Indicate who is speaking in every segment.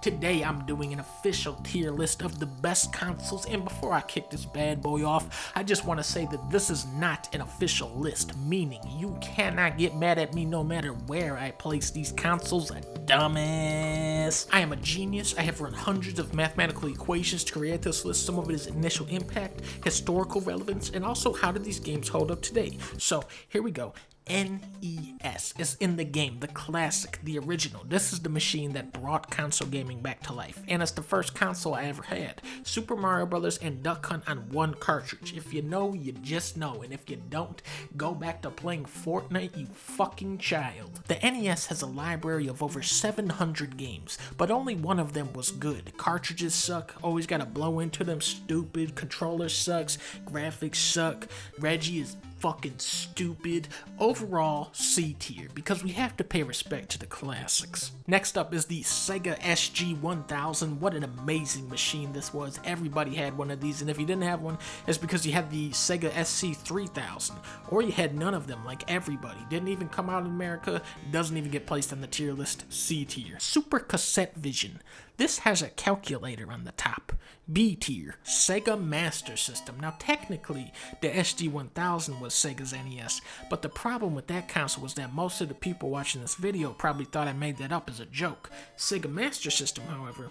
Speaker 1: Today I'm doing an official tier list of the best consoles, and before I kick this bad boy off, I just want to say that this is not an official list, meaning you cannot get mad at me no matter where I place these consoles, dumbass. I am a genius. I have run hundreds of mathematical equations to create this list, some of it is initial impact, historical relevance, and also how do these games hold up today. So here we go. NES is in the game, the classic, the original. This is the machine that brought console gaming back to life, and it's the first console I ever had. Super Mario Brothers and Duck Hunt on one cartridge. If you know, you just know, and if you don't, go back to playing Fortnite, you fucking child. The NES has a library of over 700 games, but only one of them was good. Cartridges suck, always gotta blow into them, stupid. Controller sucks, graphics suck, Reggie is fucking stupid. Overall, C tier, because we have to pay respect to the classics. Next up is the Sega SG-1000. What an amazing machine this was. Everybody had one of these, and if you didn't have one, it's because you had the Sega SC-3000, or you had none of them like everybody. Didn't even come out in America, doesn't even get placed on the tier list, C tier. Super Cassette Vision. This has a calculator on the top. B tier, Sega Master System. Now technically, the SG-1000 was Sega's NES, but the problem with that console was that most of the people watching this video probably thought I made that up as a joke. Sega Master System, however,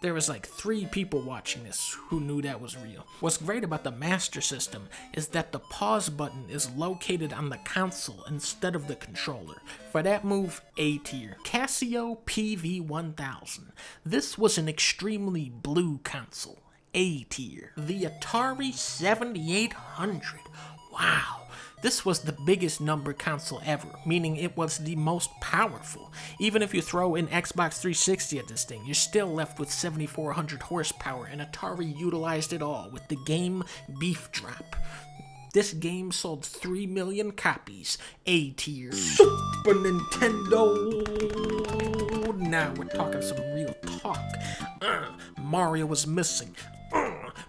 Speaker 1: there was like 3 people watching this who knew that was real. What's great about the Master System is that the pause button is located on the console instead of the controller. For that move, A tier. Casio PV-1000. This was an extremely blue console. A tier. The Atari 7800. Wow. This was the biggest number console ever, meaning it was the most powerful. Even if you throw an Xbox 360 at this thing, you're still left with 7,400 horsepower, and Atari utilized it all with the game Beef Drop. This game sold 3 million copies. A tier. Super Nintendo. Now we're talking some real talk. Mario was missing.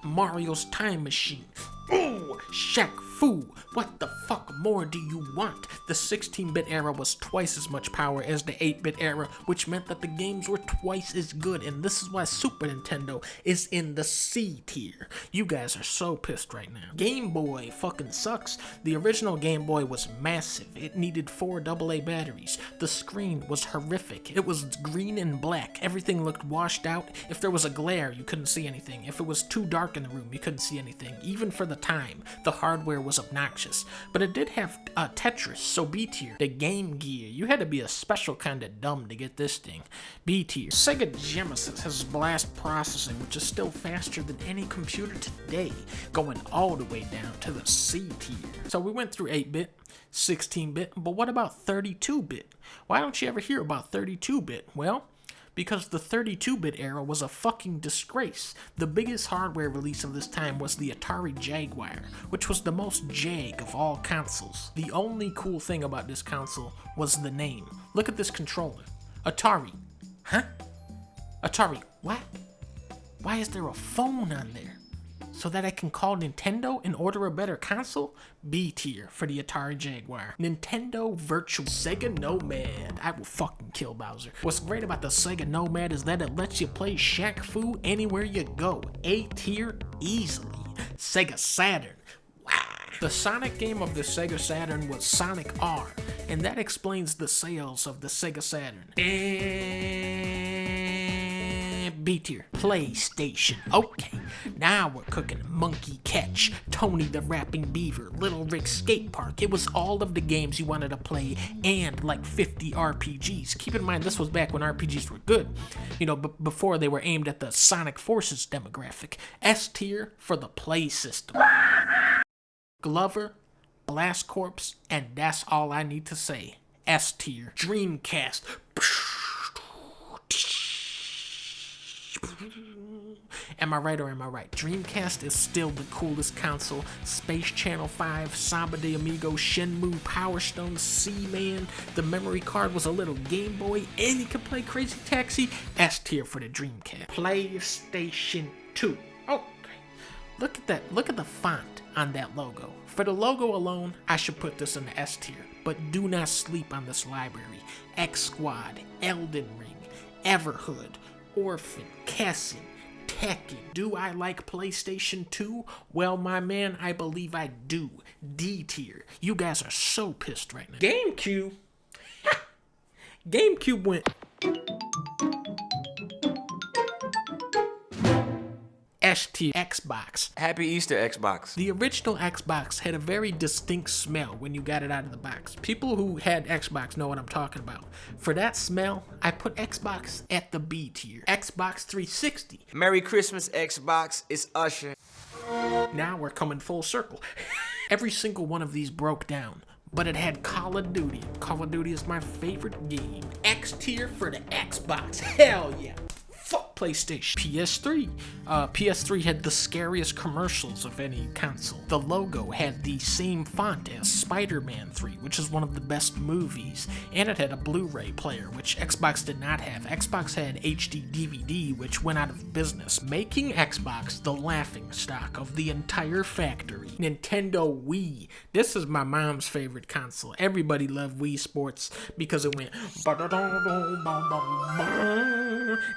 Speaker 1: Mario's Time Machine. Ooh, Shaq Fu. What the fuck more do you want? The 16-bit era was twice as much power as the 8-bit era, which meant that the games were twice as good, and this is why Super Nintendo is in the C tier. You guys are so pissed right now. Game Boy fucking sucks. The original Game Boy was massive. It needed 4 AA batteries. The screen was horrific. It was green and black. Everything looked washed out. If there was a glare, you couldn't see anything. If it was too dark in the room, you couldn't see anything. Even for the time, the hardware was obnoxious. But it did have Tetris, so B tier. The Game Gear. You had to be a special kind of dumb to get this thing. B tier. Sega Genesis has blast processing, which is still faster than any computer today, going all the way down to the C tier. So we went through 8-bit, 16-bit, but what about 32-bit? Why don't you ever hear about 32-bit? Well, because the 32-bit era was a fucking disgrace. The biggest hardware release of this time was the Atari Jaguar, which was the most Jag of all consoles. The only cool thing about this console was the name. Look at this controller. Atari. Huh? Atari, what? Why is there a phone on there? So that I can call Nintendo and order a better console? B tier for the Atari Jaguar. Nintendo Virtual Sega Nomad. I will fucking kill Bowser. What's great about the Sega Nomad is that it lets you play Shaq Fu anywhere you go. A tier easily. Sega Saturn. Wow. The Sonic game of the Sega Saturn was Sonic R, and that explains the sales of the Sega Saturn. B tier. PlayStation. Okay, now we're cooking. Monkey Catch, Tony the Rapping Beaver, Little Rick Skate Park. It was all of the games you wanted to play and like 50 RPGs. Keep in mind, this was back when RPGs were good. You know, before they were aimed at the Sonic Forces demographic. S tier for the Play System. Glover, Blast Corps, and that's all I need to say. S tier. Dreamcast. Am I right or am I right? Dreamcast is still the coolest console. Space Channel 5, Samba de Amigo, Shenmue, Power Stone, Seaman. The memory card was a little Game Boy, and you could play Crazy Taxi. S tier for the Dreamcast. PlayStation 2. Okay. Look at that. Look at the font on that logo. For the logo alone, I should put this in the S tier. But do not sleep on this library. X Squad, Elden Ring, Everhood, Orphan, Cassin, Tekken. Do I like PlayStation 2? Well, my man, I believe I do. D tier. You guys are so pissed right now. GameCube? GameCube went... S tier. Xbox.
Speaker 2: Happy Easter, Xbox.
Speaker 1: The original Xbox had a very distinct smell when you got it out of the box. People who had Xbox know what I'm talking about. For that smell, I put Xbox at the B tier. Xbox 360.
Speaker 2: Merry Christmas, Xbox. It's Usher.
Speaker 1: Now we're coming full circle. Every single one of these broke down, but it had Call of Duty. Call of Duty is my favorite game. X tier for the Xbox. Hell yeah. Fuck PlayStation. PS3. PS3 had the scariest commercials of any console. The logo had the same font as Spider-Man 3, which is one of the best movies, and it had a Blu-ray player, which Xbox did not have. Xbox had HD DVD, which went out of business, making Xbox the laughingstock of the entire factory. Nintendo Wii. This is my mom's favorite console. Everybody loved Wii Sports because it went...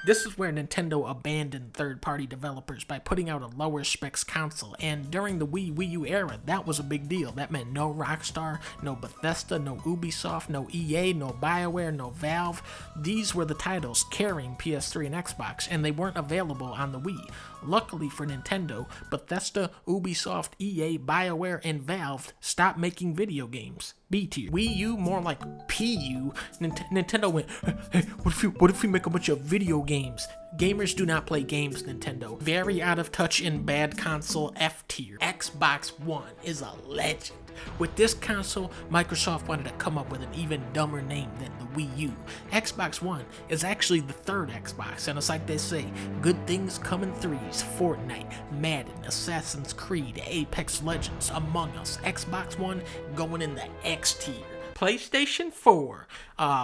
Speaker 1: This is where Nintendo abandoned third-party developers by putting out a lower specs console, and during the Wii U era, that was a big deal. That meant no Rockstar, no Bethesda, no Ubisoft, no EA, no BioWare, no Valve. These were the titles carrying PS3 and Xbox, and they weren't available on the Wii. Luckily for Nintendo, Bethesda, Ubisoft, EA, BioWare, and Valve stopped making video games. B tier. Wii U, more like PU. Nintendo went, hey, what if we make a bunch of video games? Gamers do not play games, Nintendo. Very out of touch and bad console. F tier. Xbox One is a legend. With this console, Microsoft wanted to come up with an even dumber name than the Wii U. Xbox One is actually the third Xbox, and it's like they say, good things come in threes. Fortnite, Madden, Assassin's Creed, Apex Legends, Among Us. Xbox One going in the X tier. PlayStation 4,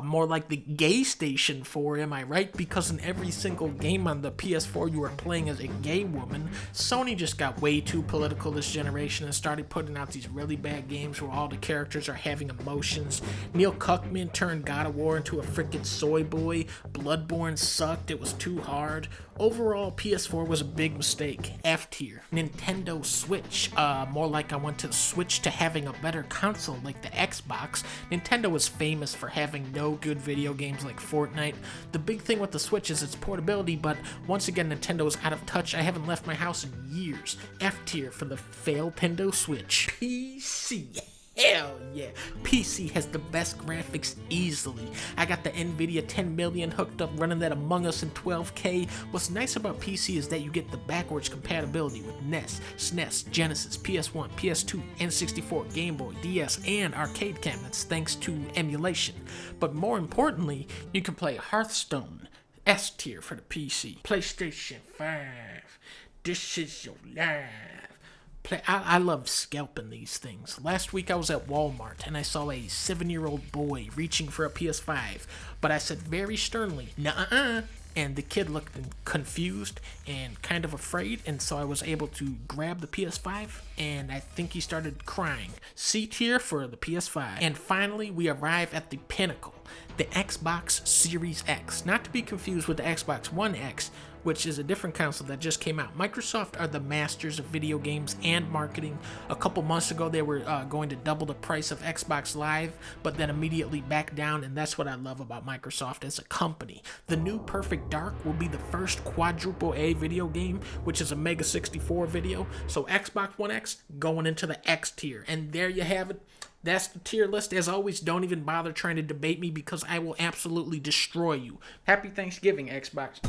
Speaker 1: more like the gay station 4, am I right? Because in every single game on the PS4 you are playing as a gay woman. Sony just got way too political this generation and started putting out these really bad games where all the characters are having emotions. Neil Cuckman turned God of War into a freaking soy boy. Bloodborne sucked, it was too hard. Overall, PS4 was a big mistake. F tier. Nintendo Switch, more like I want to switch to having a better console like the Xbox. Nintendo is famous for having no good video games like Fortnite. The big thing with the Switch is its portability, but once again, Nintendo is out of touch. I haven't left my house in years. F tier for the Fail-Tendo Switch. PC. Hell yeah. PC has the best graphics easily. I got the NVIDIA 10 hooked up running that Among Us in 12K. What's nice about PC is that you get the backwards compatibility with NES, SNES, Genesis, PS1, PS2, N64, Game Boy, DS, and arcade cabinets thanks to emulation. But more importantly, you can play Hearthstone. S tier for the PC. PlayStation 5. This is your life. I love scalping these things. Last week I was at Walmart and I saw a 7-year-old boy reaching for a PS5, but I said very sternly, nuh-uh, and the kid looked confused and kind of afraid, and so I was able to grab the PS5, and I think he started crying. C tier for the PS5. And finally, we arrive at the pinnacle, the Xbox Series X. Not to be confused with the Xbox One X, which is a different console that just came out. Microsoft are the masters of video games and marketing. A couple months ago, they were going to double the price of Xbox Live, but then immediately back down, and that's what I love about Microsoft as a company. The new Perfect Dark will be the first quadruple A video game, which is a Mega 64 video. So Xbox One X going into the X tier. And there you have it. That's the tier list. As always, don't even bother trying to debate me because I will absolutely destroy you. Happy Thanksgiving, Xbox.